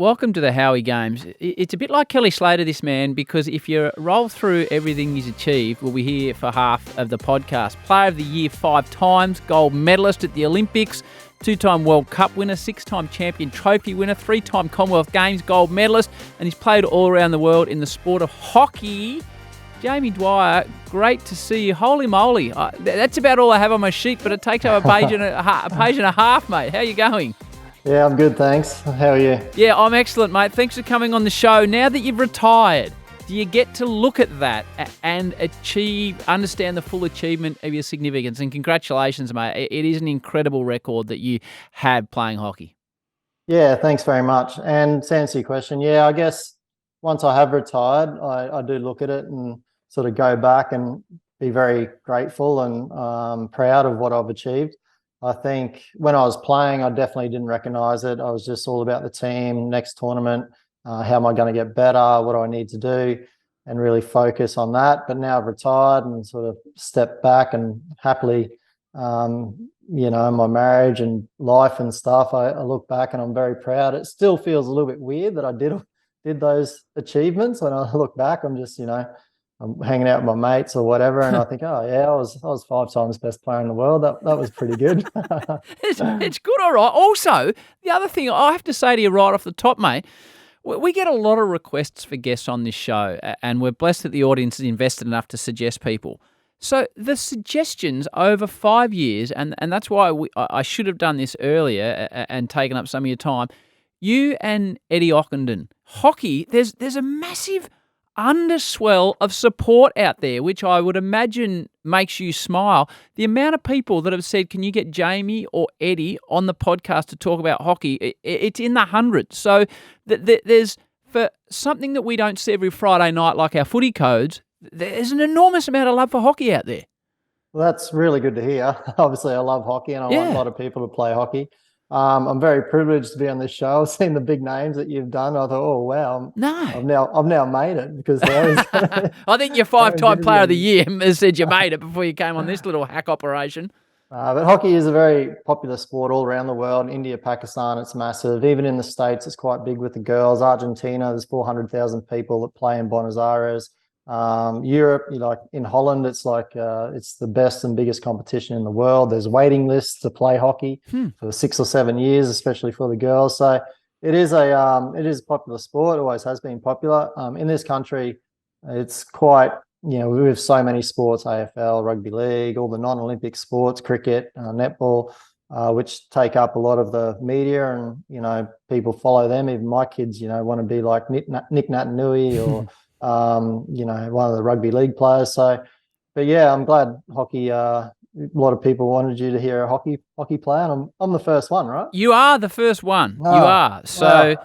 welcome to the Howie Games. It's a bit like Kelly Slater, this man, because if you roll through everything he's achieved, we'll be here for half of the podcast. Player of the Year 5 times, gold medalist at the Olympics, 2-time World Cup winner, 6-time champion trophy winner, 3-time Commonwealth Games gold medalist, and he's played all around the world in the sport of hockey. Jamie Dwyer, great to see you. Holy moly. That's about all I have on my sheet, but it takes up a page and a half, mate. How are you going? Yeah, I'm good, thanks. How are you? Yeah, I'm excellent, mate. Thanks for coming on the show. Now that you've retired, do you get to look at that and understand the full achievement of your significance? And congratulations, mate. It is an incredible record that you have playing hockey. Yeah, thanks very much. And to answer your question, yeah, I guess once I have retired, I do look at it and sort of go back and be very grateful and proud of what I've achieved. I think when I was playing, I definitely didn't recognise it. I was just all about the team, next tournament, how am I going to get better, what do I need to do, and really focus on that. But now I've retired and sort of stepped back and happily, my marriage and life and stuff, I look back and I'm very proud. It still feels a little bit weird that I did those achievements. When I look back, I'm just, I'm hanging out with my mates or whatever, and I think, oh yeah, I was 5 times best player in the world. That was pretty good. It's good, all right. Also, the other thing I have to say to you right off the top, mate, we get a lot of requests for guests on this show, and we're blessed that the audience is invested enough to suggest people. So the suggestions over 5 years, and that's why I should have done this earlier and taken up some of your time. You and Eddie Ockenden, hockey. There's a massive underswell of support out there, which I would imagine makes you smile. The amount of people that have said, can you get Jamie or Eddie on the podcast to talk about hockey? It's in the hundreds. So there's, for something that we don't see every Friday night like our footy codes, there's an enormous amount of love for hockey out there. Well, that's really good to hear. Obviously, I love hockey and I want a lot of people to play hockey. I'm very privileged to be on this show. I've seen the big names that you've done. I thought, oh wow, I've now made it because those. I think your 5-time Player of the Year has said you made it before you came on this little hack operation. But hockey is a very popular sport all around the world. India, Pakistan, it's massive. Even in the States, it's quite big with the girls. Argentina, there's 400,000 people that play in Buenos Aires. Europe, like in Holland, it's the best and biggest competition in the world. There's waiting lists to play hockey for 6 or 7 years, especially for the girls. So it is a popular sport. It always has been popular. In this country, it's quite, we have so many sports: AFL, rugby league, all the non-Olympic sports, cricket, netball, which take up a lot of the media, and people follow them. Even my kids, want to be like Nick Nat Nui or one of the rugby league players. So, but yeah, I'm glad hockey. A lot of people wanted you to hear a hockey player, and I'm the first one, right? You are the first one. You are. So,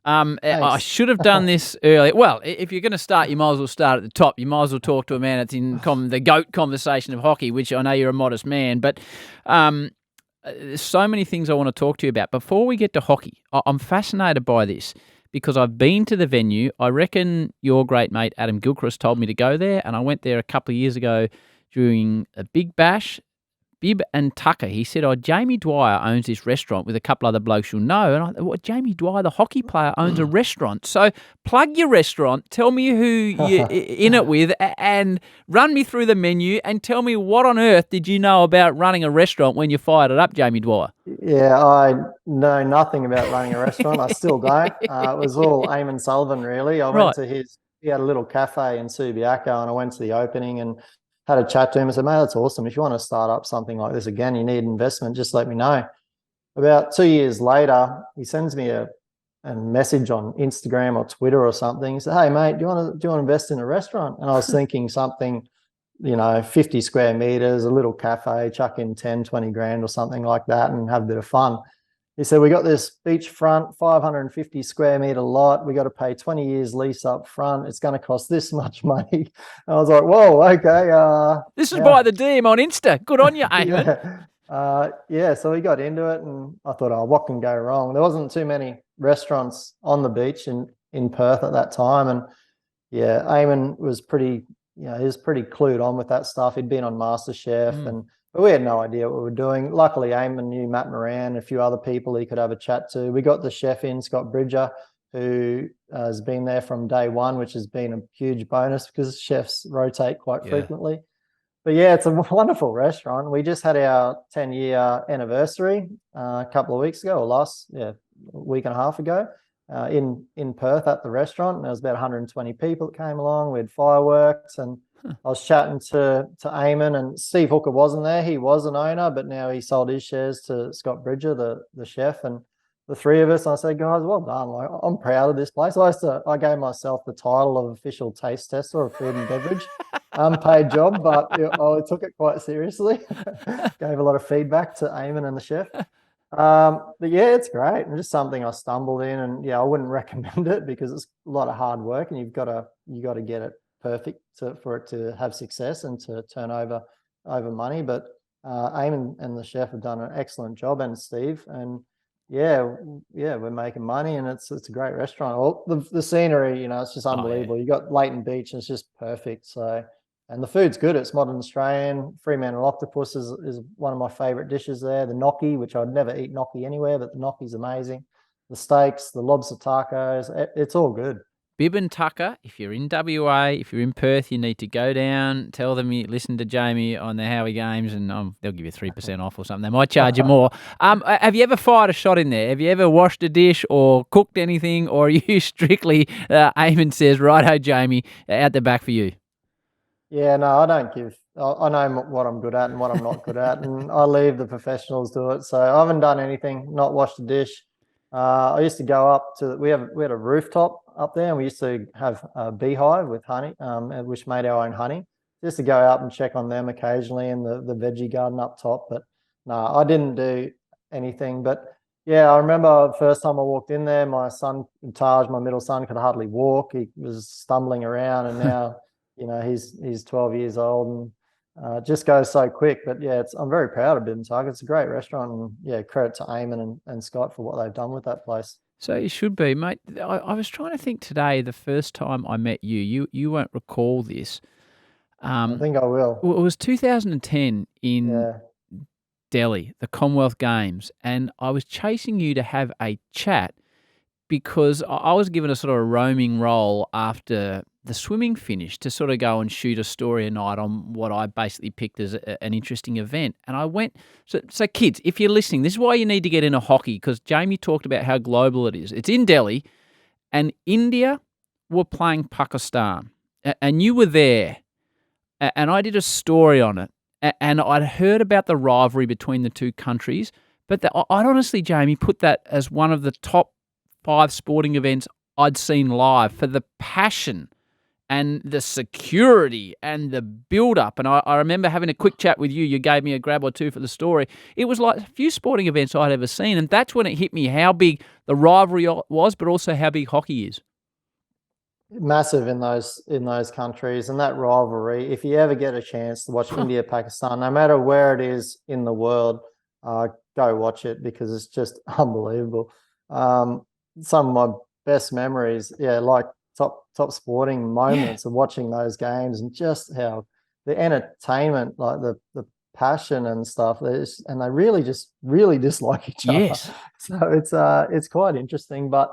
I should have done this earlier. Well, if you're going to start, you might as well start at the top. You might as well talk to a man that's in the GOAT conversation of hockey, which I know you're a modest man, but there's so many things I want to talk to you about. Before we get to hockey, I'm fascinated by this, because I've been to the venue. I reckon your great mate Adam Gilchrist told me to go there, and I went there a couple of years ago during a big bash. Bib and Tucker, he said, Jamie Dwyer owns this restaurant with a couple other blokes you'll know. And I thought, Jamie Dwyer, the hockey player, owns a restaurant. So plug your restaurant, tell me who you're in it with, and run me through the menu and tell me what on earth did you know about running a restaurant when you fired it up, Jamie Dwyer? Yeah, I know nothing about running a restaurant. I still don't. It was all Eamon Sullivan, really. I went to he had a little cafe in Subiaco, and I went to the opening and had a chat to him and said, mate, that's awesome. If you want to start up something like this again, you need investment, just let me know. About 2 years later, he sends me a message on Instagram or Twitter or something. He said, hey, mate, do you want to invest in a restaurant? And I was thinking something, 50 square meters, a little cafe, chuck in 10, 20 grand or something like that and have a bit of fun. He said, we got this beachfront, 550 square meter lot. We got to pay 20 years lease up front. It's going to cost this much money. And I was like, whoa, okay. This is by the DM on Insta. Good on you, Eamon. So we got into it, and I thought, what can go wrong? There wasn't too many restaurants on the beach in Perth at that time. And yeah, Eamon was pretty, he was pretty clued on with that stuff. He'd been on MasterChef but we had no idea what we were doing. Luckily, Eamon knew Matt Moran, a few other people he could have a chat to. We got the chef in, Scott Bridger, who has been there from day one, which has been a huge bonus because chefs rotate quite frequently. But yeah, it's a wonderful restaurant. We just had our 10-year anniversary a couple of weeks ago, or a week and a half ago, in Perth at the restaurant. And there was about 120 people that came along. We had fireworks, and I was chatting to Eamon, and Steve Hooker wasn't there. He was an owner, but now he sold his shares to Scott Bridger, the chef, and the three of us. I said, guys, well done. Like, I'm proud of this place. I gave myself the title of official taste tester of food and beverage. Unpaid job, but I took it quite seriously. Gave a lot of feedback to Eamon and the chef. But yeah, it's great, and just something I stumbled in, and I wouldn't recommend it because it's a lot of hard work, and you got to get it perfect for it to have success and to turn over money. But Eamon and the chef have done an excellent job, and Steve, and we're making money, and it's a great restaurant. Well, the scenery, it's just unbelievable. You got Leighton Beach, and it's just perfect. So, and the food's good. It's modern Australian. Fremantle octopus is one of my favorite dishes there. The gnocchi, which I'd never eat gnocchi anywhere, but the gnocchi's amazing. The steaks, the lobster tacos, it's all good. Bib and Tucker, if you're in WA, if you're in Perth, you need to go down, tell them you listen to Jamie on the Howie Games, and they'll give you 3% off or something. They might charge you more. Have you ever fired a shot in there? Have you ever washed a dish or cooked anything, or are you strictly Eamon says, righto, Jamie, out the back for you? Yeah, no, I don't give. I know what I'm good at and what I'm not good at, and I leave the professionals do it. So I haven't done anything, not washed a dish. I used to go up to we had a rooftop up there, and we used to have a beehive with honey, which made our own honey. Just to go out and check on them occasionally, and the veggie garden up top. But no, I didn't do anything. But yeah, I remember the first time I walked in there, my son Taj, my middle son, could hardly walk. He was stumbling around, and now he's 12 years old, and just goes so quick. But yeah, I'm very proud of Bib and Tucker. It's a great restaurant, and yeah, credit to Eamon and Scott for what they've done with that place. So you should be, mate. I was trying to think today, the first time I met you won't recall this. I think I will. Well, it was 2010 in Delhi, the Commonwealth Games, and I was chasing you to have a chat because I was given a sort of a roaming role after the swimming finished to sort of go and shoot a story a night on what I basically picked as an interesting event. And I went, so kids, if you're listening, this is why you need to get into hockey, because Jamie talked about how global it is. It's in Delhi, and India were playing Pakistan, and you were there, and I did a story on it, and I'd heard about the rivalry between the two countries, but I'd honestly, Jamie, put that as one of the top 5 sporting events I'd seen live for the passion and the security and the build-up. And I remember having a quick chat with you. You gave me a grab or two for the story. It was like a few sporting events I'd ever seen, and that's when it hit me how big the rivalry was, but also how big hockey is. Massive in those countries, and that rivalry. If you ever get a chance to watch India, Pakistan, no matter where it is in the world, go watch it because it's just unbelievable. Some of my best memories, like top sporting moments of watching those games, and just how the entertainment, like the passion and stuff, and they really dislike each other. So it's quite interesting. But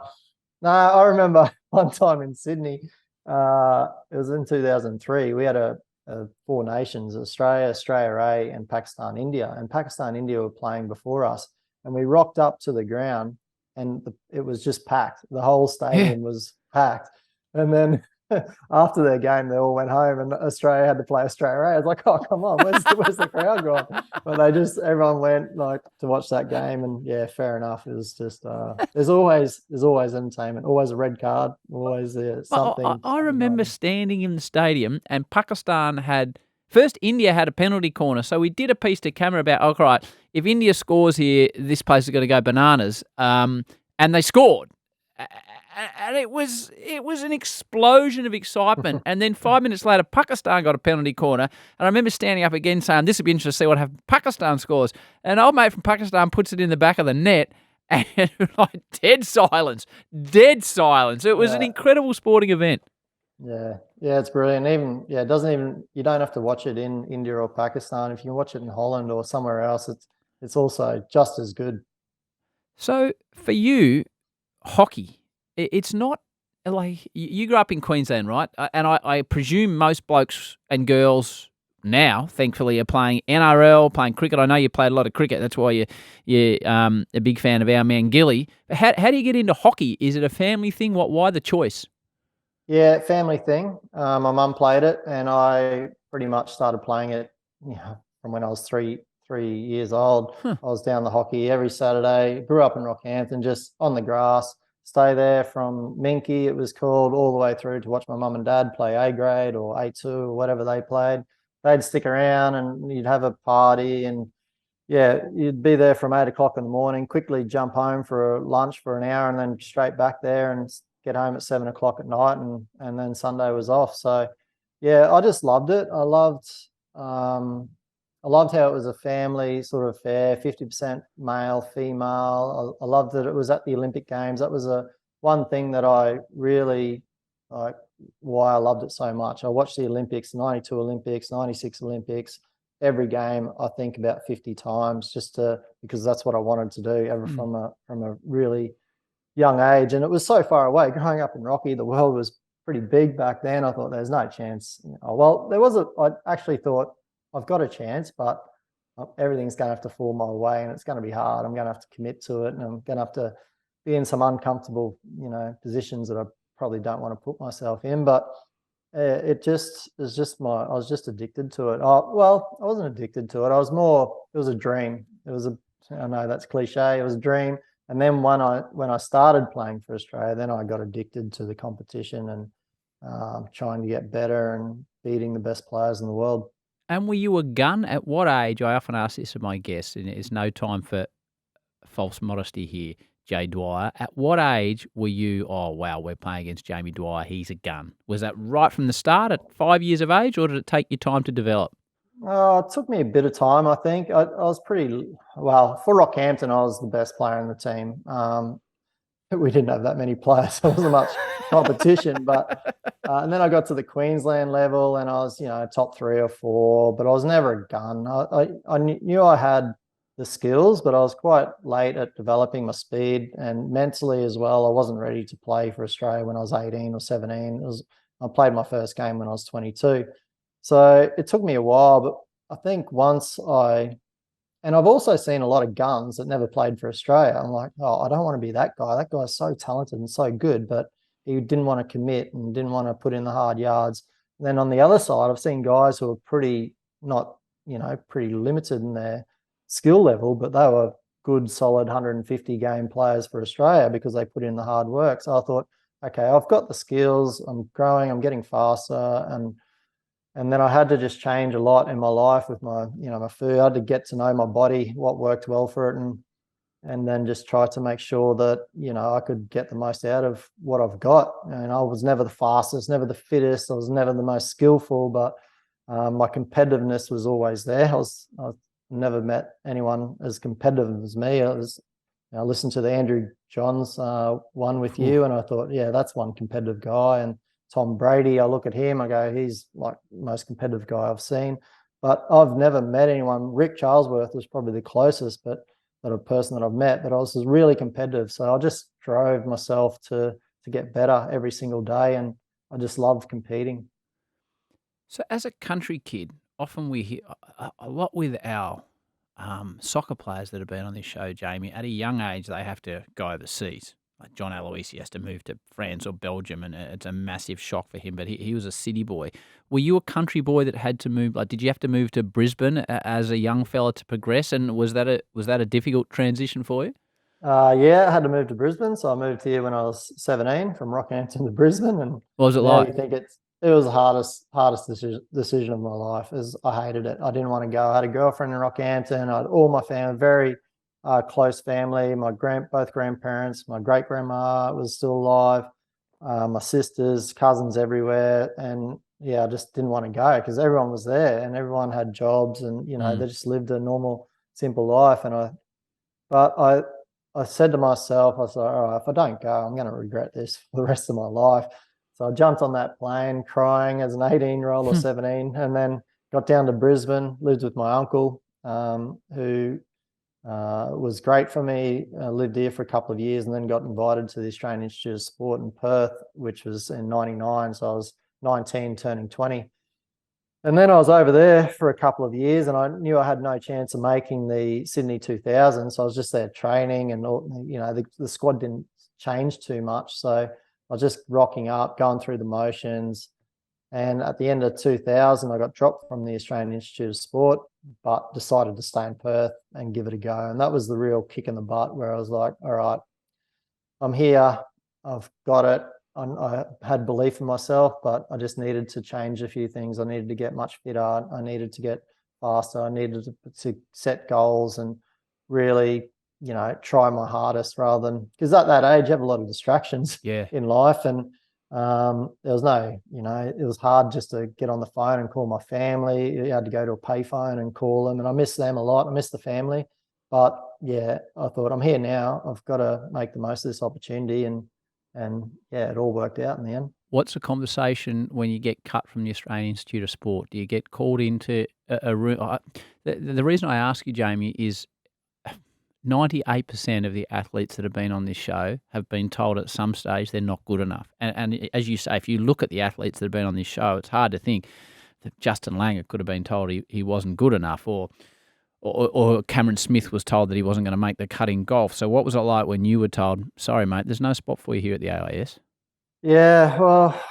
no, I remember one time in Sydney, it was in 2003. We had a 4 nations: Australia A, and Pakistan, India. And Pakistan, India were playing before us, and we rocked up to the ground, and it was just packed. The whole stadium was packed. And then after their game, they all went home, and Australia had to play Australia A. I was like, oh, come on, where's the crowd gone? But everyone went like to watch that game, and yeah, fair enough. It was just there's always entertainment, always a red card, always something. I remember standing in the stadium, and Pakistan first India had a penalty corner, so we did a piece to camera about, all right, if India scores here, this place is going to go bananas, and they scored. And it was an explosion of excitement. And then 5 minutes later, Pakistan got a penalty corner. And I remember standing up again saying, this would be interesting to see what happens. Pakistan scores. And old mate from Pakistan puts it in the back of the net. And like dead silence. It was an incredible sporting event. Yeah, it's brilliant. You don't have to watch it in India or Pakistan. If you watch it in Holland or somewhere else, it's also just as good. So for you, hockey, it's not like you grew up in Queensland, right? And I presume most blokes and girls now, thankfully, are playing NRL, playing cricket. I know you played a lot of cricket. That's why you're a big fan of our man Gilly. How do you get into hockey? Is it a family thing? Why the choice? Yeah, family thing. My mum played it, and I pretty much started playing it, from when I was three years old. Huh. I was down the hockey every Saturday. Grew up in Rockhampton, just on the grass. Stay there from Minky, it was called, all the way through to watch my mum and dad play A grade or A2 or whatever they played. They'd stick around, and you'd have a party, and yeah, you'd be there from 8 o'clock in the morning, quickly jump home for lunch for an hour, and then straight back there and get home at 7 o'clock at night, and then Sunday was off. So yeah, I just loved it. I loved how it was a family sort of affair, 50% male, female. I loved that it was at the Olympic Games. That was one thing that I really like, why I loved it so much. I watched the Olympics, 92 Olympics, 96 Olympics, every game I think about 50 times, because that's what I wanted to do ever from a really young age. And it was so far away. Growing up in Rocky, the world was pretty big back then. I thought there's no chance. Well, I actually thought I've got a chance, but everything's going to have to fall my way, and it's going to be hard. I'm going to have to commit to it, and I'm going to have to be in some uncomfortable, positions that I probably don't want to put myself in. But it just is just I was just addicted to it. Oh, well, I wasn't addicted to it. It was a dream. I know that's cliche. It was a dream. And then when I started playing for Australia, then I got addicted to the competition and trying to get better and beating the best players in the world. And were you a gun? At what age? I often ask this of my guests, and it's no time for false modesty here, Jay Dwyer. At what age were you, oh, wow, we're playing against Jamie Dwyer, he's a gun? Was that right from the start at 5 years of age, or did it take you time to develop? It took me a bit of time, I think. I was well, for Rockhampton, I was the best player in the team. We didn't have that many players, so it wasn't much competition. But and then I got to the Queensland level, and I was, top 3 or 4, but I was never a gun. I knew I had the skills, but I was quite late at developing my speed, and mentally as well. I wasn't ready to play for Australia when I was 18 or 17. I played my first game when I was 22. So it took me a while, but I think and I've also seen a lot of guns that never played for Australia. I'm like, oh, I don't want to be that guy. That guy's so talented and so good, but he didn't want to commit and didn't want to put in the hard yards. And then on the other side, I've seen guys who are pretty limited in their skill level, but they were good, solid 150 game players for Australia because they put in the hard work. So I thought, okay, I've got the skills. I'm growing. I'm getting faster, and then I had to just change a lot in my life with my food. I had to get to know my body, what worked well for it, and then just try to make sure that, I could get the most out of what I've got. And I was never the fastest, never the fittest. I was never the most skillful, but my competitiveness was always there. I never met anyone as competitive as me. I listened to the Andrew Johns one with you, and I thought, yeah, that's one competitive guy. And Tom Brady, I look at him, I go, he's like the most competitive guy I've seen. But I've never met anyone. Rick Charlesworth was probably the closest, but that a person that I've met. But I was just really competitive, so I just drove myself to get better every single day, and I just loved competing. So as a country kid, often we hear a lot with our soccer players that have been on this show, Jamie. At a young age, they have to go overseas. Like John Aloisi has to move to France or Belgium, and it's a massive shock for him. But he was a city boy. Were you a country boy that had to move? Like, did you have to move to Brisbane as a young fella to progress? And was that a difficult transition for you? Yeah, I had to move to Brisbane, so I moved here when I was 17 from Rockhampton to Brisbane. And What was it now like? you think it was the hardest decision of my life. I hated it. I didn't want to go. I had a girlfriend in Rockhampton. I had all my family, very close family. Both grandparents, my great grandma was still alive. My sisters, cousins everywhere, and yeah, I just didn't want to go because everyone was there and everyone had jobs, and they just lived a normal, simple life. But I said to myself, I was like, all right, if I don't go, I'm going to regret this for the rest of my life. So I jumped on that plane crying as an 18-year-old or 17, and then got down to Brisbane, lived with my uncle, who was great for me. I lived here for a couple of years and then got invited to the Australian Institute of Sport in Perth, which was in 99. So I was 19 turning 20. And then I was over there for a couple of years and I knew I had no chance of making the Sydney 2000. So I was just there training and, the squad didn't change too much. So I was just rocking up, going through the motions. And at the end of 2000, I got dropped from the Australian Institute of Sport, but decided to stay in Perth and give it a go. And that was the real kick in the butt where I was like, all right, I'm here. I've got it. I had belief in myself, but I just needed to change a few things. I needed to get much fitter. I needed to get faster. I needed to set goals and really, try my hardest rather than, because at that age, you have a lot of distractions in life. And there was no, it was hard just to get on the phone and call my family. You had to go to a payphone and call them. And I miss them a lot. I miss the family. But yeah, I thought I'm here now. I've got to make the most of this opportunity. And yeah, it all worked out in the end. What's the conversation when you get cut from the Australian Institute of Sport? Do you get called into a room? The reason I ask you, Jamie, is 98% of the athletes that have been on this show have been told at some stage they're not good enough. And as you say, if you look at the athletes that have been on this show, it's hard to think that Justin Langer could have been told he wasn't good enough, or Cameron Smith was told that he wasn't going to make the cut in golf. So what was it like when you were told, sorry, mate, there's no spot for you here at the AIS? Yeah, well,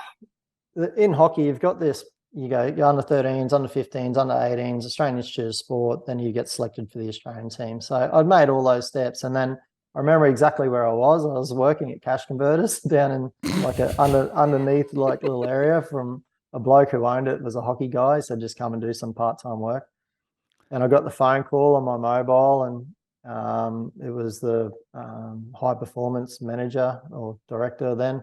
in hockey, you've got this, you're under 13s, under 15s, under 18s, Australian Institute of Sport, then you get selected for the Australian team. So I'd made all those steps. And then I remember exactly where I was. I was working at Cash Converters down in like underneath like little area from a bloke who owned it, was a hockey guy. So just come and do some part-time work. And I got the phone call on my mobile, and it was the high performance manager or director then.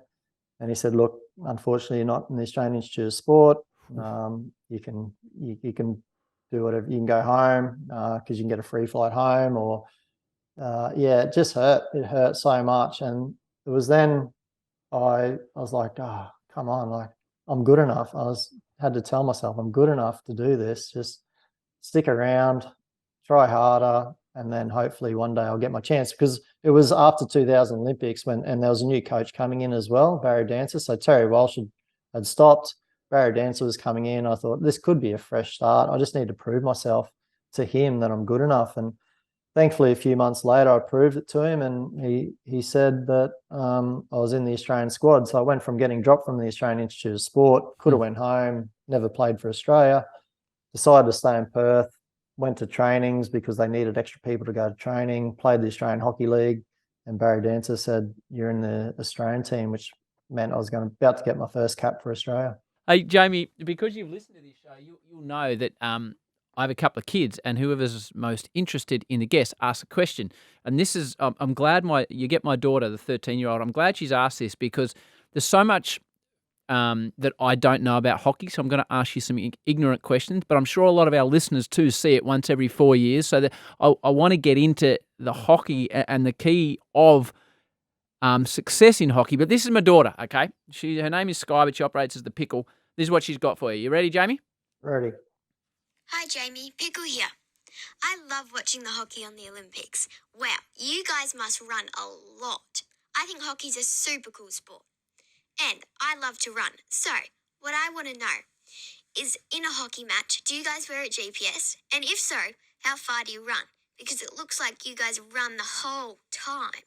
And he said, look, unfortunately, you're not in the Australian Institute of Sport. You can do whatever. You can go home because you can get a free flight home. Or it just hurt. It hurt so much. And it was then I was like, oh, come on, like I'm good enough. Had to tell myself I'm good enough to do this. Just stick around, try harder, and then hopefully one day I'll get my chance. Because it was after 2000 Olympics and there was a new coach coming in as well, Barry Dancer. So Terry Walsh had stopped. Barry Dancer was coming in. I thought this could be a fresh start. I just need to prove myself to him that I'm good enough. And thankfully, a few months later, I proved it to him, and he said that I was in the Australian squad. So I went from getting dropped from the Australian Institute of Sport, could have went home, never played for Australia, decided to stay in Perth, went to trainings because they needed extra people to go to training, played the Australian Hockey League, and Barry Dancer said, you're in the Australian team, which meant I was about to get my first cap for Australia. Hey, Jamie, because you've listened to this show, you'll know that I have a couple of kids, and whoever's most interested in the guest asks a question. And this is, I'm glad you get my daughter, the 13-year-old, I'm glad she's asked this because there's so much that I don't know about hockey, so I'm going to ask you some ignorant questions, but I'm sure a lot of our listeners too see it once every 4 years, so that I want to get into the hockey and the key of success in hockey. But this is my daughter, okay? Her name is Sky, but she operates as the Pickle. This is what she's got for you. You ready, Jamie? Ready. Hi, Jamie. Pickle here. I love watching the hockey on the Olympics. Wow, you guys must run a lot. I think hockey's a super cool sport. And I love to run. So, what I want to know is, in a hockey match, do you guys wear a GPS? And if so, how far do you run? Because it looks like you guys run the whole time.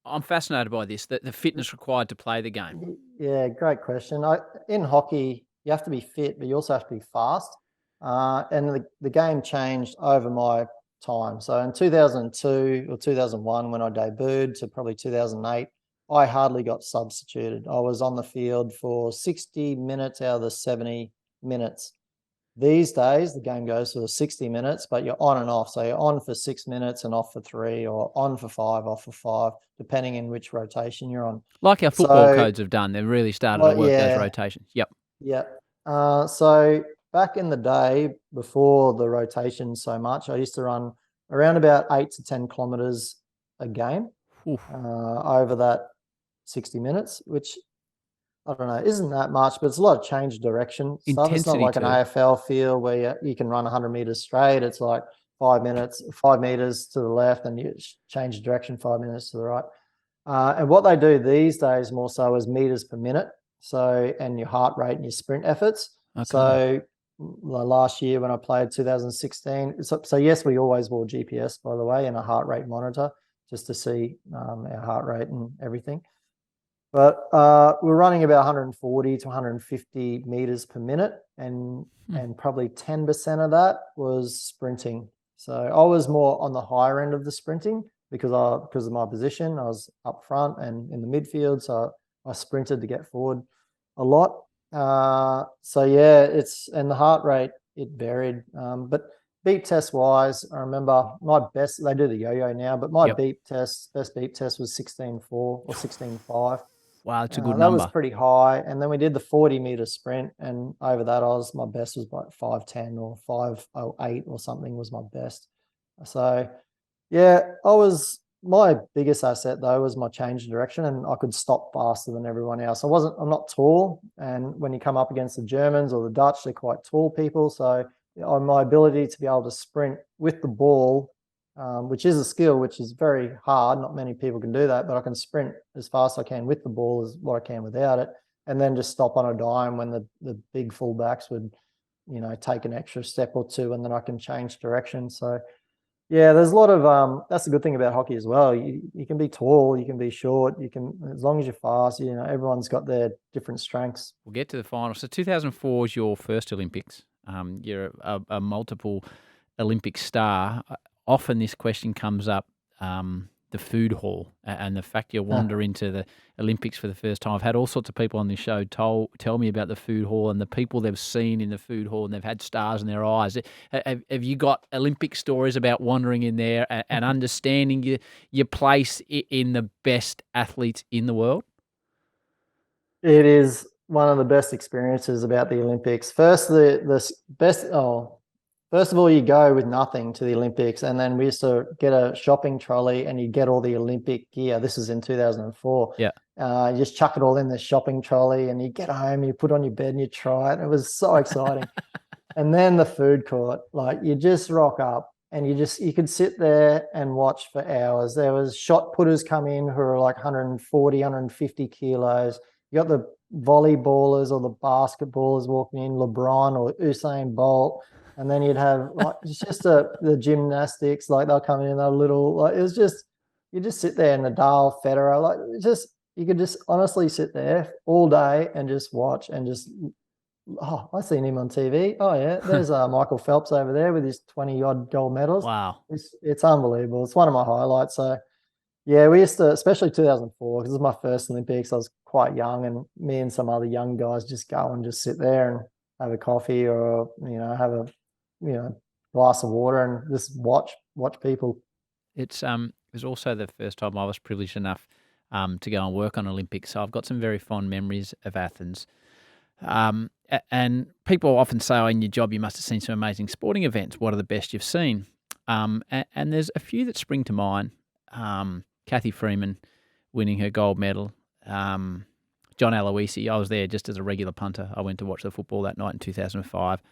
I'm fascinated by this, the fitness required to play the game. Yeah, great question. In hockey, you have to be fit, but you also have to be fast. And the game changed over my time. So in 2002 or 2001, when I debuted, to probably 2008, I hardly got substituted. I was on the field for 60 minutes out of the 70 minutes. These days, the game goes for 60 minutes, but you're on and off. So you're on for 6 minutes and off for 3, or on for 5, off for 5, depending in which rotation you're on. Like our football codes have done. They've really started to work those rotations. Yep. Yep. So back in the day, before the rotation so much, I used to run around about 8 to 10 kilometers a game over that 60 minutes, which I don't know, isn't that much, but it's a lot of change of direction stuff. It's not like an AFL field where you can run 100 meters straight. It's like 5 minutes, 5 meters to the left, and you change direction 5 minutes to the right. And what they do these days more so is meters per minute. So, and your heart rate and your sprint efforts. Okay. So last year when I played 2016, so yes, we always wore GPS, by the way, and a heart rate monitor just to see our heart rate and everything. But we're running about 140 to 150 meters per minute, and probably 10% of that was sprinting. So I was more on the higher end of the sprinting because of my position. I was up front and in the midfield, so I sprinted to get forward a lot. So yeah, and the heart rate, it varied. But beep test wise, I remember my best, they do the yo-yo now, but my best beep test was 16.4 or 16.5. Wow, that's a good that number. was pretty high. And then we did the 40-meter sprint, and over that, my best was like 5:10 or 5:08 or something was my best. So yeah, my biggest asset though was my change of direction, and I could stop faster than everyone else. I'm not tall, and when you come up against the Germans or the Dutch, they're quite tall people. So my ability to be able to sprint with the ball, which is a skill, which is very hard. Not many people can do that, but I can sprint as fast as I can with the ball as what I can without it, and then just stop on a dime when the big fullbacks would, take an extra step or two, and then I can change direction. So yeah, there's a lot of that's the good thing about hockey as well. You can be tall, you can be short, as long as you're fast, everyone's got their different strengths. We'll get to the final. So 2004 is your first Olympics. You're a multiple Olympic star. Often this question comes up, the food hall and the fact you wander into the Olympics for the first time. I've had all sorts of people on this show tell me about the food hall and the people they've seen in the food hall, and they've had stars in their eyes. Have you got Olympic stories about wandering in there and understanding your place in the best athletes in the world? It is one of the best experiences about the Olympics. First, first of all, you go with nothing to the Olympics, and then we used to get a shopping trolley and you get all the Olympic gear. This is in 2004. Yeah. You just chuck it all in the shopping trolley and you get home, you put it on your bed and you try it. It was so exciting. And then the food court, like you just rock up and you could sit there and watch for hours. There was shot putters come in who are like 140, 150 kilos. You got the volleyballers or the basketballers walking in, LeBron or Usain Bolt. And then you'd have like it's just the gymnastics, like they'll come in, they're little, like it was just, you just sit there, Nadal, Federer, like you could just honestly sit there all day and just watch and just, I've seen him on TV. Oh yeah, there's Michael Phelps over there with his 20-odd gold medals. Wow. It's unbelievable. It's one of my highlights. So yeah, we used to, especially 2004, because it was my first Olympics. I was quite young, and me and some other young guys just go and just sit there and have a coffee or, have a, glass of water and just watch people. It was also the first time I was privileged enough to go and work on Olympics. So I've got some very fond memories of Athens. And people often say, in your job, you must have seen some amazing sporting events. What are the best you've seen? And there's a few that spring to mind. Kathy Freeman winning her gold medal. John Aloisi, I was there just as a regular punter. I went to watch the football that night in 2005.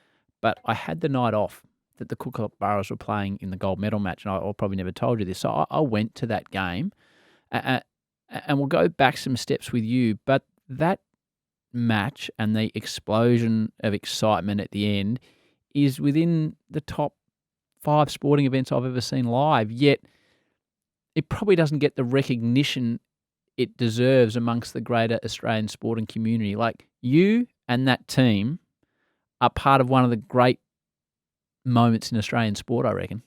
But I had the night off that the Kookaburras were playing in the gold medal match, and I probably never told you this. So I went to that game, and we'll go back some steps with you. But that match and the explosion of excitement at the end is within the top 5 sporting events I've ever seen live, yet it probably doesn't get the recognition it deserves amongst the greater Australian sporting community. Like, you and that team are part of one of the great moments in Australian sport, I reckon.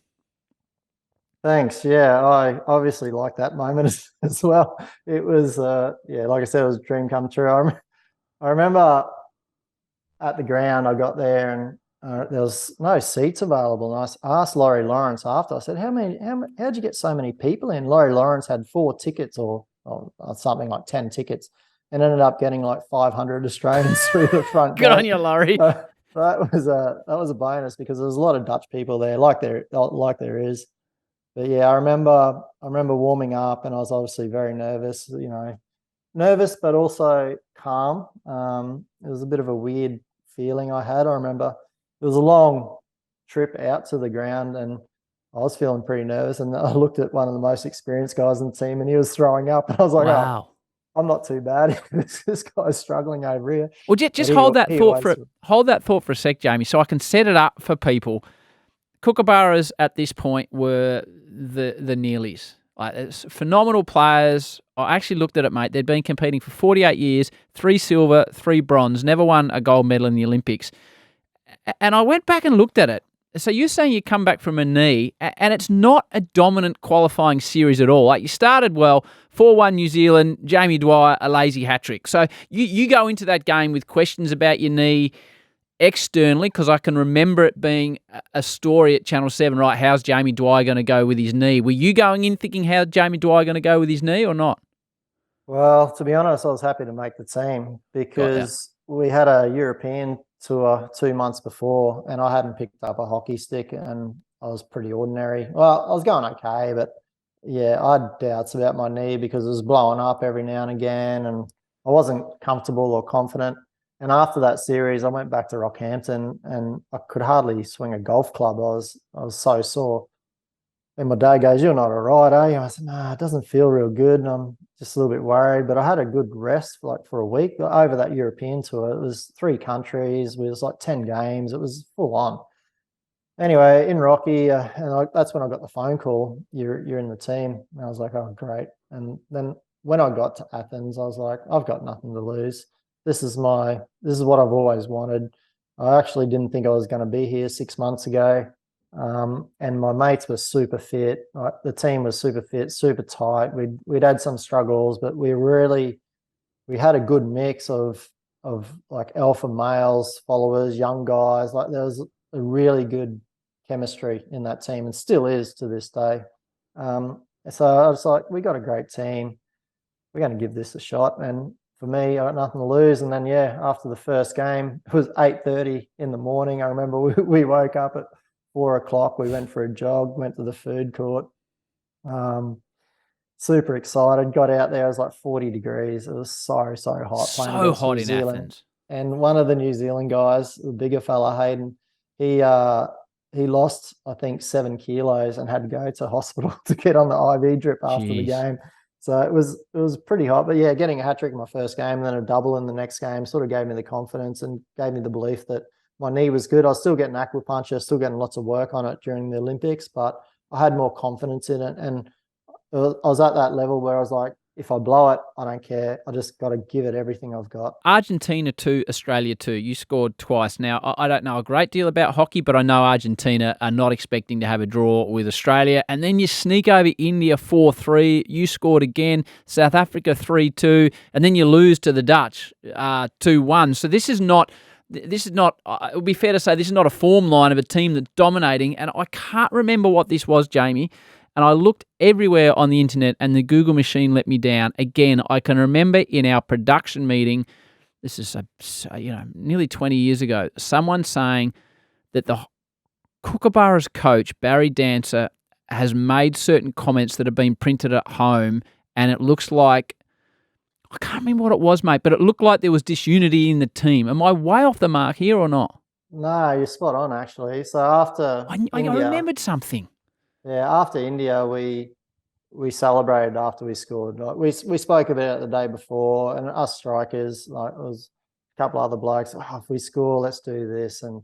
Thanks. Yeah, I obviously like that moment as well. It was, like I said, it was a dream come true. I remember at the ground, I got there and there was no seats available. And I asked Laurie Lawrence after, I said, how'd you get so many people in? Laurie Lawrence had 4 tickets or something like 10 tickets, and ended up getting like 500 Australians through the front Good gate. on you, Laurie. That was a bonus because there was a lot of Dutch people there, like there is. But yeah, I remember warming up, and I was obviously very nervous. Nervous but also calm. It was a bit of a weird feeling I had. I remember it was a long trip out to the ground, and I was feeling pretty nervous, and I looked at one of the most experienced guys in the team, and he was throwing up, and I was like, "Oh, Wow. I'm not too bad. This guy's struggling over here." Well, But just he always hold that thought for a sec, Jamie, so I can set it up for people. Kookaburras at this point were the Nearlies. Like, it's phenomenal players. I actually looked at it, mate. They'd been competing for 48 years, 3 silver, 3 bronze, never won a gold medal in the Olympics. And I went back and looked at it. So you're saying you come back from a knee, and it's not a dominant qualifying series at all. Like, you started well, 4-1 New Zealand, Jamie Dwyer, a lazy hat-trick. So you go into that game with questions about your knee externally, because I can remember it being a story at Channel 7, right? How's Jamie Dwyer going to go with his knee? Were you going in thinking how Jamie Dwyer going to go with his knee or not? Well, to be honest, I was happy to make the team because we had a European tour 2 months before, and I hadn't picked up a hockey stick, and I was pretty ordinary. Well, I was going okay, but yeah, I had doubts about my knee because it was blowing up every now and again, and I wasn't comfortable or confident. And after that series, I went back to Rockhampton, and I could hardly swing a golf club. I was so sore. And my dad goes, "You're not all right, are you?" I said, "Nah, it doesn't feel real good, and I'm just a little bit worried." But I had a good rest for a week over that European tour. It was 3 countries. It was like 10 games. It was full on. Anyway, in Rocky, that's when I got the phone call. You're in the team. And I was like, "Oh, great." And then when I got to Athens, I was like, "I've got nothing to lose. This is what I've always wanted." I actually didn't think I was going to be here 6 months ago. And my mates were super fit. The team was super fit, super tight. We'd had some struggles, but we had a good mix of like alpha males, followers, young guys. Like, there was a really good chemistry in that team, and still is to this day. So I was like, we got a great team. We're going to give this a shot. And for me, I got nothing to lose. And then, after the first game, it was 8:30 in the morning. I remember we woke up at 4 o'clock. We went for a jog, went to the food court. Super excited. Got out there. It was like 40 degrees. It was so hot. So hot in Athens. And one of the New Zealand guys, the bigger fella, Hayden, he lost, I think, 7 kilos and had to go to hospital to get on the IV drip after the game. So it was pretty hot. But yeah, getting a hat trick in my first game and then a double in the next game sort of gave me the confidence and gave me the belief that my knee was good. I was still getting acupuncture, still getting lots of work on it during the Olympics, but I had more confidence in it. And I was at that level where I was like, if I blow it, I don't care. I just got to give it everything I've got. Argentina 2, Australia 2. You scored twice. Now, I don't know a great deal about hockey, but I know Argentina are not expecting to have a draw with Australia. And then you sneak over India 4-3. You scored again. South Africa 3-2. And then you lose to the Dutch 2-1. So this is not, it would be fair to say, this is not a form line of a team that's dominating. And I can't remember what this was, Jamie. And I looked everywhere on the internet, and the Google machine let me down. Again, I can remember in our production meeting, this is nearly 20 years ago, someone saying that the Kookaburras coach, Barry Dancer, has made certain comments that have been printed at home, and it looks like, I can't remember what it was, mate, but it looked like there was disunity in the team. Am I way off the mark here or not? No, you're spot on, actually. So after I remembered something. Yeah, after India, we celebrated after we scored. Like, we spoke about it the day before, and us strikers, like, it was a couple other blokes, if we score, let's do this. And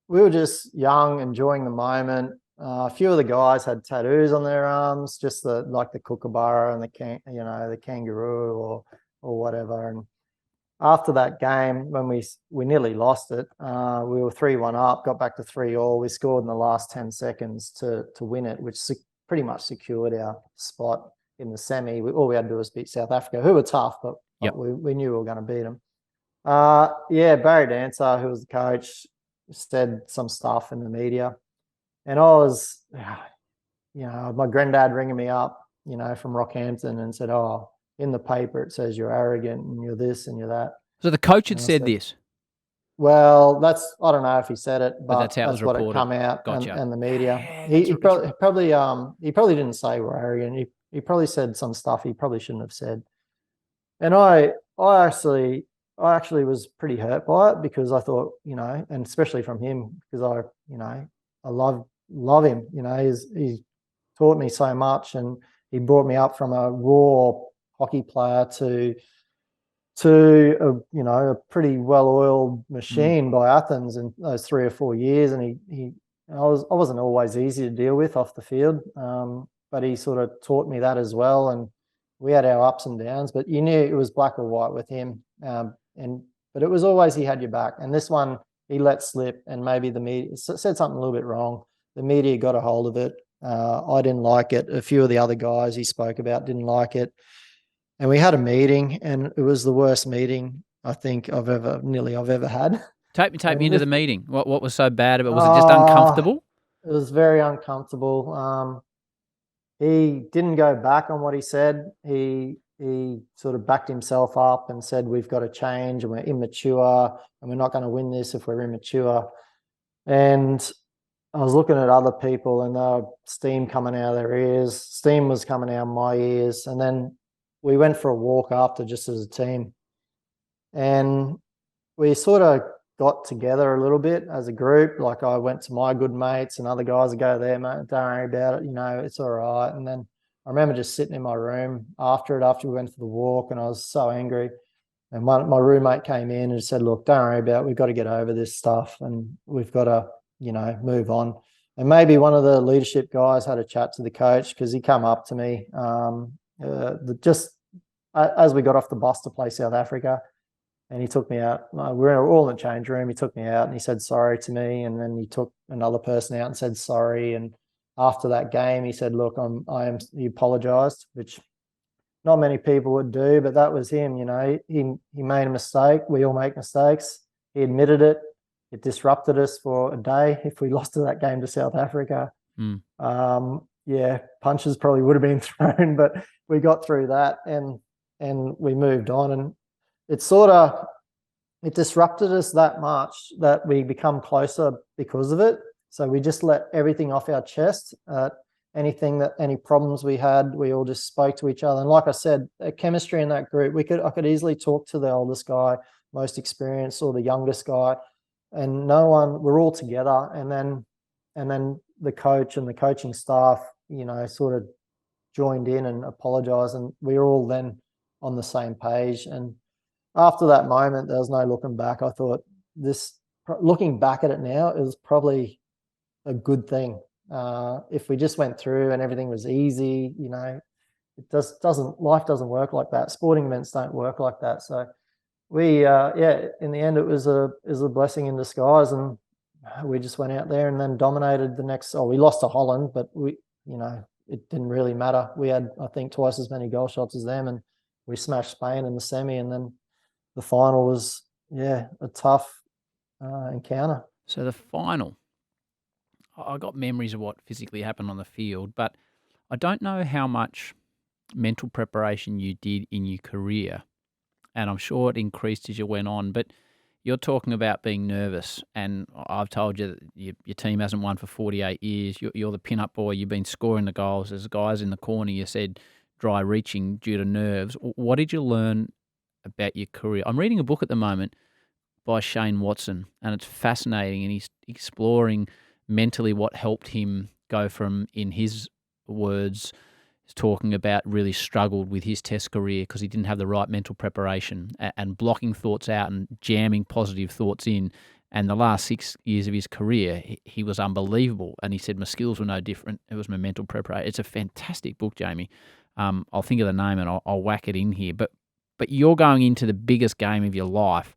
we were just young, enjoying the moment. A few of the guys had tattoos on their arms, just the kookaburra and the kangaroo or whatever. And after that game, when we nearly lost it, we were 3-1 up, got back to 3-3. We scored in the last 10 seconds to win it, which pretty much secured our spot in the semi. All we had to do was beat South Africa, who were tough, but we knew we were going to beat them. Barry Dancer, who was the coach, said some stuff in the media. And I was, my granddad ringing me up, from Rockhampton and said, "Oh, in the paper it says you're arrogant and you're this and you're that." So the coach had said this? Well, I don't know if he said it, but that's how it was reported. What had come out. Gotcha. and the media. He probably didn't say we're arrogant. He probably said some stuff he probably shouldn't have said. And I actually was pretty hurt by it because I thought, and especially from him, because love him. You know, he's taught me so much, and he brought me up from a raw hockey player to a pretty well-oiled machine by Athens in those 3 or 4 years. And I wasn't always easy to deal with off the field, but he sort of taught me that as well. And we had our ups and downs, but you knew it was black or white with him. But it was always he had your back. And this one he let slip, and maybe the media said something a little bit wrong. The media got a hold of it. I didn't like it. A few of the other guys he spoke about didn't like it. And we had a meeting, and it was the worst meeting I think I've ever had. Take me into the meeting. What was so bad about it? Was it just uncomfortable? It was very uncomfortable. He didn't go back on what he said. He sort of backed himself up and said, we've got to change, and we're immature, and we're not going to win this if we're immature. And I was looking at other people, and there was steam coming out of their ears. Steam was coming out of my ears. And then we went for a walk after, just as a team. And we sort of got together a little bit as a group. Like, I went to my good mates, and other guys would go there, mate, don't worry about it, you know, it's all right. And then I remember just sitting in my room after we went for the walk, and I was so angry. And my roommate came in and said, look, don't worry about it. We've got to get over this stuff, and we've got to, you know, move on. And maybe one of the leadership guys had a chat to the coach, because he come up to me just as we got off the bus to play South Africa, and he took me out. We were all in the change room. He took me out, and he said sorry to me, and then he took another person out and said sorry. And after that game, he said, look, he apologized, which not many people would do, but that was him. You know, he made a mistake. We all make mistakes. He admitted it. It disrupted us for a day. If we lost to that game to South Africa, punches probably would have been thrown, but we got through that, and we moved on. And it disrupted us that much that we become closer because of it. So we just let everything off our chest. Any problems we had, we all just spoke to each other. And like I said, chemistry in that group, I could easily talk to the oldest guy, most experienced, or the youngest guy, and we're all together. And then the coach and the coaching staff, you know, sort of joined in and apologized, and we were all then on the same page. And after that moment, there was no looking back. I thought, looking back at it now, it was probably a good thing. If we just went through and everything was easy, you know, life doesn't work like that. Sporting events don't work like that. So we, in the end, it was a blessing in disguise, and we just went out there and then dominated the next. We lost to Holland, but it didn't really matter. We had, I think, twice as many goal shots as them, and we smashed Spain in the semi, and then the final was, a tough encounter. So the final, I got memories of what physically happened on the field, but I don't know how much mental preparation you did in your career, and I'm sure it increased as you went on, but you're talking about being nervous, and I've told you that your team hasn't won for 48 years. You're the pin-up boy. You've been scoring the goals. There's guys in the corner, you said, dry reaching due to nerves. What did you learn about your career? I'm reading a book at the moment by Shane Watson, and it's fascinating, and he's exploring mentally what helped him go from, in his words, talking about really struggled with his test career because he didn't have the right mental preparation and blocking thoughts out and jamming positive thoughts in. And the last 6 years of his career, he was unbelievable. And he said, my skills were no different. It was my mental preparation. It's a fantastic book, Jamie. I'll think of the name and I'll whack it in here. But you're going into the biggest game of your life.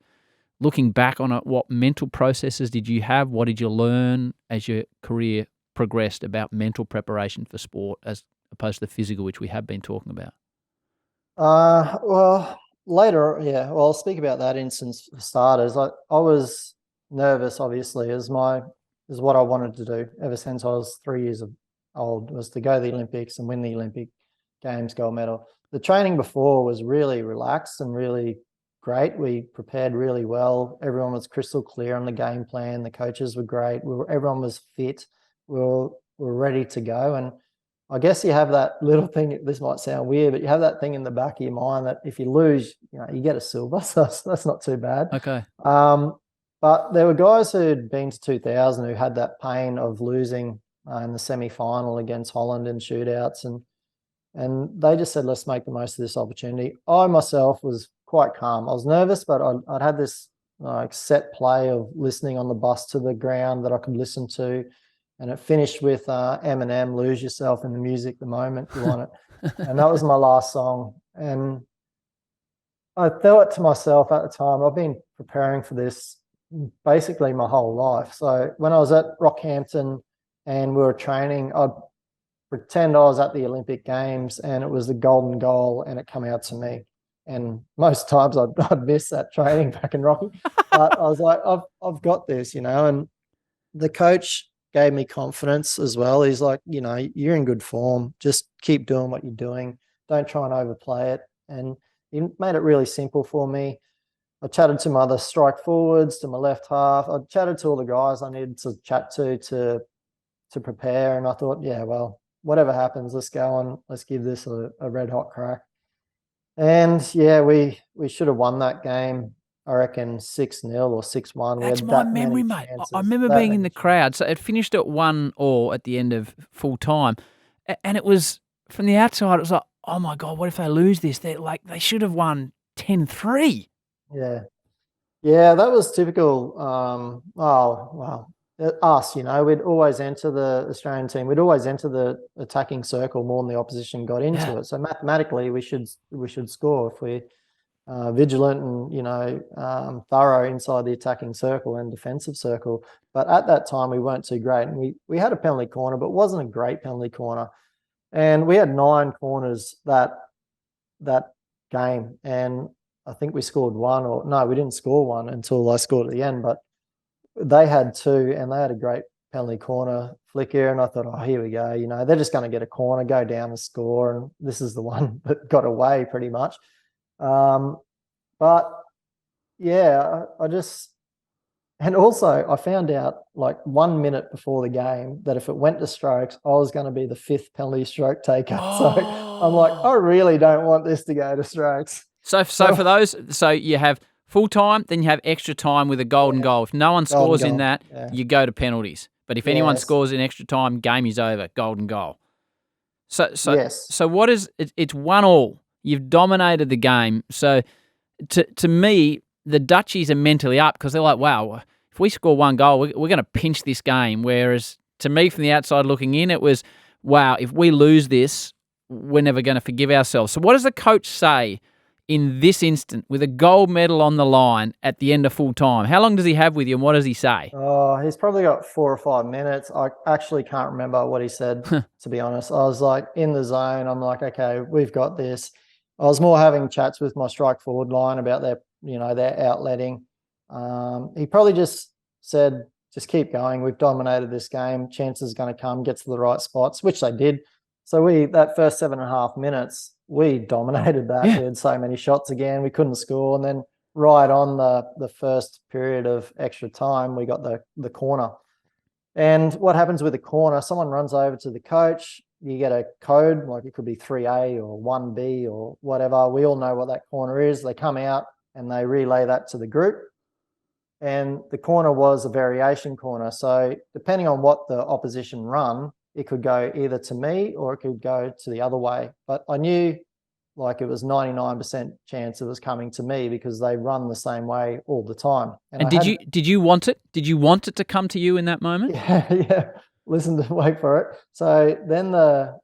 Looking back on it, what mental processes did you have? What did you learn as your career progressed about mental preparation for sport as opposed to the physical, which we have been talking about? Well, later, I'll speak about that instance for starters. I was nervous, obviously, is what I wanted to do ever since I was 3 years old, was to go to the Olympics and win the Olympic Games gold medal. The training before was really relaxed and really great. We prepared really well. Everyone was crystal clear on the game plan. The coaches were great. Everyone was fit. We were ready to go. And I guess you have that little thing, this might sound weird, but you have that thing in the back of your mind that if you lose, you get a silver. So that's not too bad. Okay. But there were guys who'd been to 2000 who had that pain of losing in the semi-final against Holland in shootouts, and they just said, let's make the most of this opportunity. I myself was quite calm. I was nervous, but I'd had this set play of listening on the bus to the ground that I could listen to, and it finished with Eminem, "Lose Yourself in the Music the Moment You Want It," and that was my last song. And I thought to myself at the time, I've been preparing for this basically my whole life. So when I was at Rockhampton and we were training, I'd pretend I was at the Olympic Games and it was the golden goal and it came out to me. And most times I'd miss that training back in Rocky. But I was like, I've got this, and the coach gave me confidence as well. He's like, you're in good form. Just keep doing what you're doing. Don't try and overplay it. And he made it really simple for me. I chatted to my other strike forwards, to my left half. I chatted to all the guys I needed to chat to prepare. And I thought, yeah, well, whatever happens, let's go on. Let's give this a red hot crack. And yeah, we should have won that game. I reckon 6-0 or 6-1. That's my memory, mate. I remember being in the crowd. So it finished at 1-1 at the end of full time. And it was, from the outside, it was like, oh my God, what if they lose this? They should have won 10-3. Yeah. Yeah, that was typical. Us, we'd always enter the Australian team. We'd always enter the attacking circle more than the opposition got into it. So mathematically, we should score if we're vigilant and thorough inside the attacking circle and defensive circle. But at that time, we weren't too great, and we had a penalty corner, but it wasn't a great penalty corner. And we had 9 corners that game, and I think we scored one, or no, we didn't score one until I scored at the end, but they had 2 and they had a great penalty corner flick here. And I thought, oh, here we go. They're just going to get a corner, go down and score. And this is the one that got away pretty much. But yeah, and also I found out like 1 minute before the game that if it went to strokes, I was going to be the 5th penalty stroke taker. Oh. So I'm like, I really don't want this to go to strokes. So for those, so you have full time, then you have extra time with a golden goal. If no one scores in that, you go to penalties. But if anyone scores in extra time, game is over, golden goal. So what is it? It's 1-1. You've dominated the game. So to me, the Dutchies are mentally up because they're like, wow, if we score 1 goal, we're going to pinch this game. Whereas to me, from the outside looking in, it was, wow, if we lose this, we're never going to forgive ourselves. So what does the coach say in this instant with a gold medal on the line at the end of full time? How long does he have with you and what does he say? Oh, he's probably got 4 or 5 minutes. I actually can't remember what he said, to be honest. I was like in the zone. I'm like, okay, we've got this. I was more having chats with my strike forward line about their outletting. He probably just said, just keep going. We've dominated this game. Chances are going to come, get to the right spots, which they did. So that first 7.5 minutes, we dominated that. Yeah. We had so many shots again. We couldn't score. And then right on the first period of extra time, we got the corner. And what happens with the corner, someone runs over to the coach. You get a code, like it could be 3A or 1B or whatever. We all know what that corner is. They come out and they relay that to the group. And the corner was a variation corner. So depending on what the opposition run, it could go either to me or it could go to the other way. But I knew like it was 99% chance it was coming to me because they run the same way all the time. And did you want it? Did you want it to come to you in that moment? Yeah. Listen to wait for it. So then the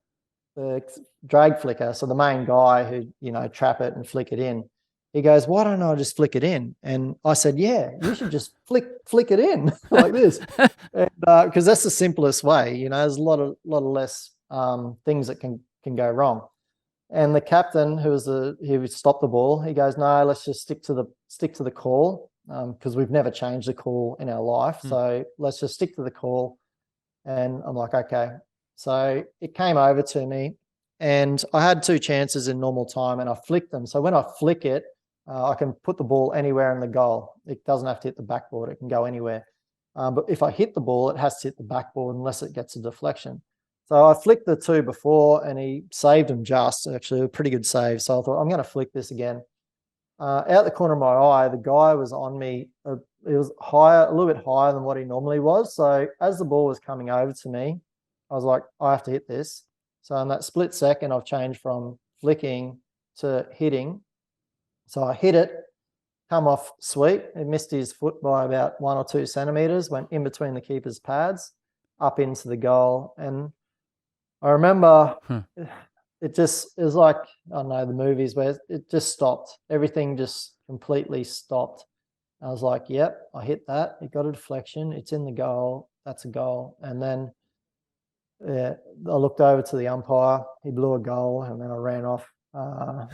drag flicker, so the main guy who, trap it and flick it in, he goes, why don't I just flick it in? And I said, yeah, you should just flick it in like this. Because that's the simplest way. There's a lot of less things that can go wrong. And the captain, who stopped the ball, he goes, no, let's just stick to the call because we've never changed the call in our life. So let's just stick to the call. And I'm like, okay. So it came over to me and I had 2 chances in normal time and I flicked them. So when I flick it, I can put the ball anywhere in the goal. It doesn't have to hit the backboard. It can go anywhere. But if I hit the ball, it has to hit the backboard unless it gets a deflection. So I flicked the 2 before and he saved them actually a pretty good save. So I thought, I'm going to flick this again. Out the corner of my eye, the guy was on me higher, a little bit higher than what he normally was. So as the ball was coming over to me, I was like, I have to hit this. So in that split second, I've changed from flicking to hitting. So I hit it, come off sweep. It missed his foot by about 1 or 2 centimeters, went in between the keeper's pads, up into the goal. And I remember it was like, I don't know, the movies where it just stopped. Everything just completely stopped. I was like, yep, I hit that. It got a deflection. It's in the goal. That's a goal. And then I looked over to the umpire. He blew a goal, and then I ran off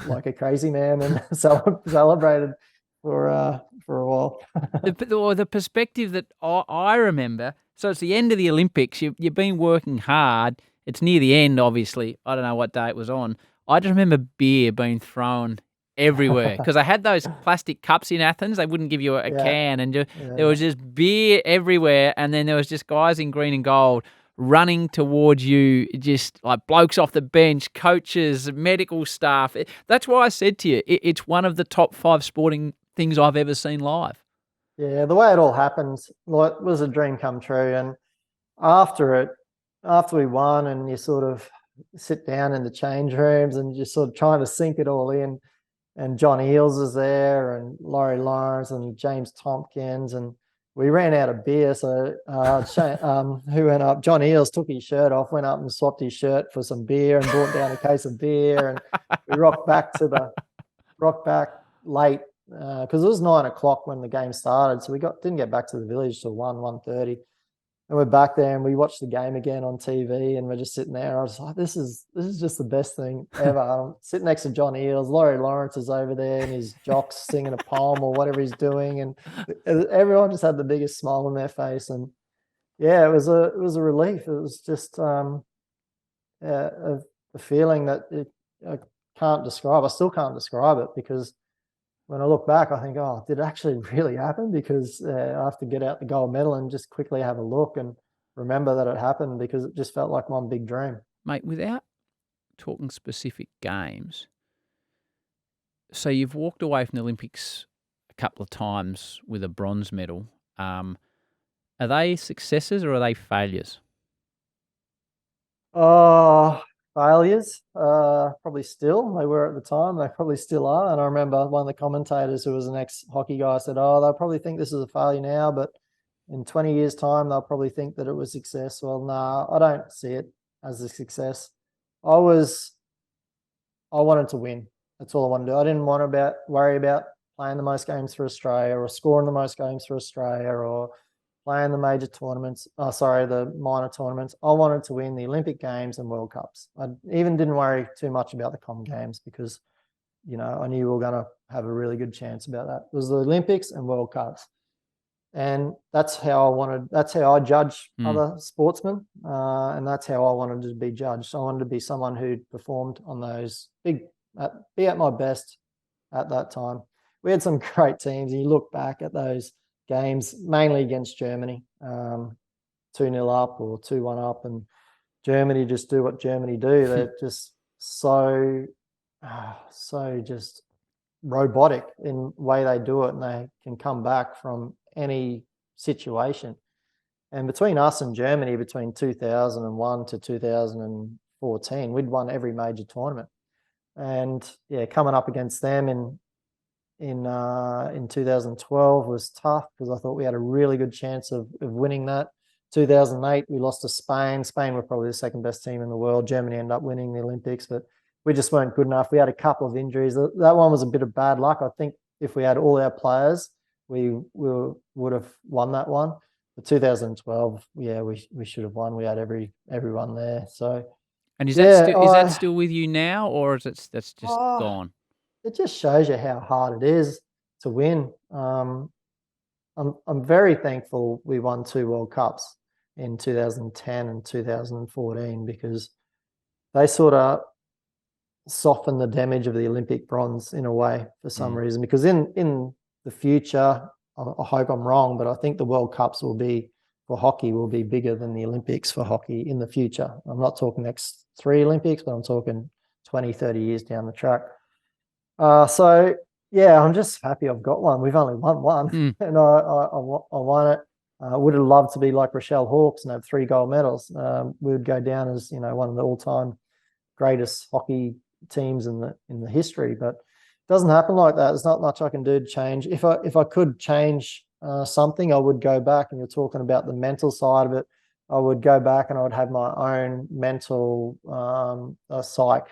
like a crazy man and celebrated for a while. the perspective that I remember, so it's the end of the Olympics. You've been working hard. It's near the end, obviously. I don't know what day it was on. I just remember beer being thrown everywhere because they had those plastic cups in Athens. They wouldn't give you a can, and there was just beer everywhere. And then there was just guys in green and gold running towards you, just like blokes off the bench, coaches, medical staff. That's why I said to you, it's one of the top 5 sporting things I've ever seen live. Yeah, the way it all happened, like, it was a dream come true. And after we won, and you sort of sit down in the change rooms and you're sort of trying to sink it all in, and John Eales is there, and Laurie Lawrence and James Tompkins, and we ran out of beer. So who went up? John Eales took his shirt off, went up and swapped his shirt for some beer, and brought down a case of beer. And we rocked back late because it was 9 o'clock when the game started. So we didn't get back to the village till 1:30. And we're back there, and we watched the game again on TV, and we're just sitting there. I was like, this is just the best thing ever. I'm sitting next to John Eales. Laurie Lawrence is over there, and his jock's singing a poem or whatever he's doing, and everyone just had the biggest smile on their face. And yeah, it was a relief. It was just a feeling that I can't describe. I still can't describe it, because when I look back, I think, oh, did it actually really happen? Because I have to get out the gold medal and just quickly have a look and remember that it happened, because it just felt like one big dream. Mate, without talking specific games, so you've walked away from the Olympics a couple of times with a bronze medal. Are they successes or are they failures? Failures, probably still. They were at the time. They probably still are. And I remember one of the commentators, who was an ex-hockey guy, said, oh, they'll probably think this is a failure now, but in 20 years' time, they'll probably think that it was success. Well, nah, I don't see it as a success. I wanted to win. That's all I wanted to do. I didn't want to worry about playing the most games for Australia, or scoring the most games for Australia, or playing the major tournaments, the minor tournaments. I wanted to win the Olympic Games and World Cups. I even didn't worry too much about the Com Games, because, I knew we were going to have a really good chance about that. It was the Olympics and World Cups. And that's how I judge other sportsmen. And that's how I wanted to be judged. I wanted to be someone who performed on those be at my best at that time. We had some great teams, and you look back at those games, mainly against Germany, 2-0 up or 2-1 up, and Germany just do what Germany do. They're just so just robotic in the way they do it, and they can come back from any situation. And between us and Germany, between 2001 to 2014, we'd won every major tournament. And yeah, coming up against them in 2012 was tough, because I thought we had a really good chance of winning that. 2008, we lost to Spain. Spain were probably the second best team in the world. Germany ended up winning the Olympics, but we just weren't good enough. We had a couple of injuries. That one was a bit of bad luck. I think if we had all our players, we would have won that one. But 2012, yeah, we should have won. We had everyone there. So, and is that still with you now, or is that's just gone? It just shows you how hard it is to win. I'm very thankful we won 2 World Cups in 2010 and 2014, because they sort of softened the damage of the Olympic bronze in a way, for some reason. Because in the future, I hope I'm wrong, but I think the World Cups for hockey will be bigger than the Olympics for hockey in the future. I'm not talking next 3 Olympics, but I'm talking 20, 30 years down the track. So Yeah, I'm just happy I've got one. We've only won one, and I won it. Would have loved to be like Rochelle Hawkes and have 3 gold medals. We would go down as, you know, one of the all-time greatest hockey teams in the history, but it doesn't happen like that. There's not much I can do to change. If I could change something, I would go back. And you're talking about the mental side of it. I would go back and I would have my own mental psych.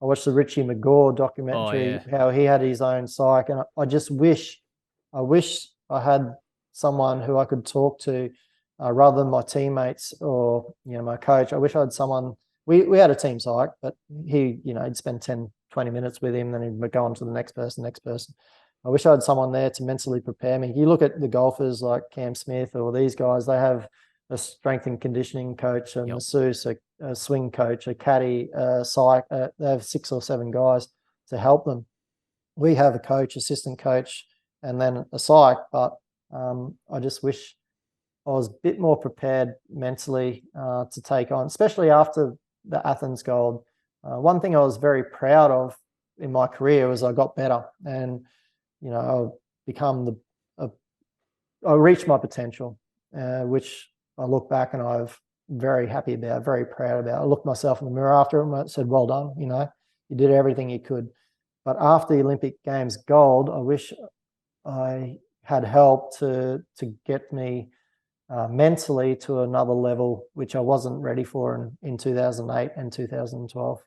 I watched the Richie McGaw documentary, how he had his own psych, and I just wish I had someone who I could talk to rather than my teammates or, you know, my coach. I wish I had someone. We had a team psych, but he, you know, he'd spend 10, 20 minutes with him, then he'd go on to the next person. I wish I had someone there to mentally prepare me. You look at the golfers like Cam Smith or these guys, they have a strength and conditioning coach, a masseuse, a swing coach, a caddy, a psych. They have 6 or 7 guys to help them. We have a coach, assistant coach, and then a psych. But I just wish I was a bit more prepared mentally to take on, especially after the Athens gold. One thing I was very proud of in my career was I got better, and, you know, I reached my potential, which I look back and I'm very happy about, very proud about. I looked myself in the mirror after it and I said, well done, you know, you did everything you could. But after the Olympic Games gold, I wish I had help to get me mentally to another level, which I wasn't ready for in 2008 and 2012.